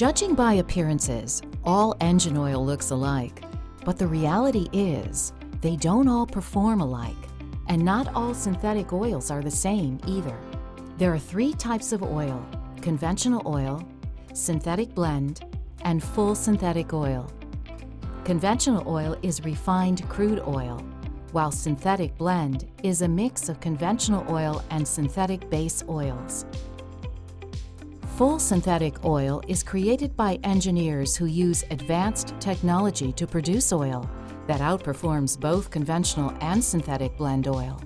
Judging by appearances, all engine oil looks alike, but the reality is they don't all perform alike, and not all synthetic oils are the same either. There are three types of oil: conventional oil, synthetic blend, and full synthetic oil. Conventional oil is refined crude oil, while synthetic blend is a mix of conventional oil and synthetic base oils. Full synthetic oil is created by engineers who use advanced technology to produce oil that outperforms both conventional and synthetic blend oil.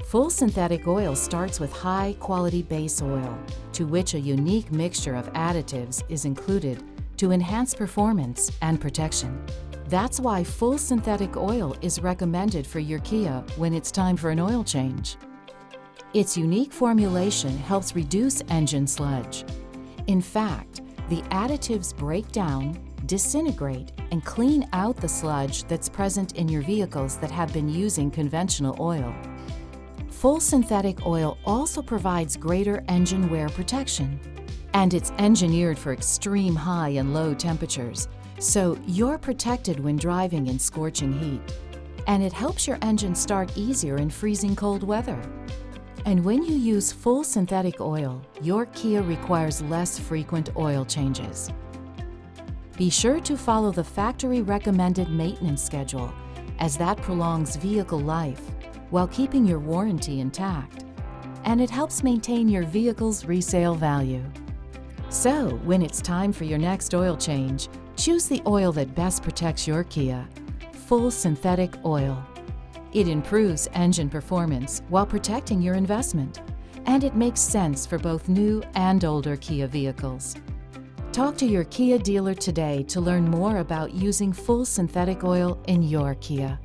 Full synthetic oil starts with high-quality base oil, to which a unique mixture of additives is included to enhance performance and protection. That's why full synthetic oil is recommended for your Kia when it's time for an oil change. Its unique formulation helps reduce engine sludge. In fact, the additives break down, disintegrate, and clean out the sludge that's present in your vehicles that have been using conventional oil. Full synthetic oil also provides greater engine wear protection, and it's engineered for extreme high and low temperatures, so you're protected when driving in scorching heat. And it helps your engine start easier in freezing cold weather. And when you use full synthetic oil, your Kia requires less frequent oil changes. Be sure to follow the factory recommended maintenance schedule, as that prolongs vehicle life while keeping your warranty intact, and it helps maintain your vehicle's resale value. So, when it's time for your next oil change, choose the oil that best protects your Kia: full synthetic oil. It improves engine performance while protecting your investment, and it makes sense for both new and older Kia vehicles. Talk to your Kia dealer today to learn more about using full synthetic oil in your Kia.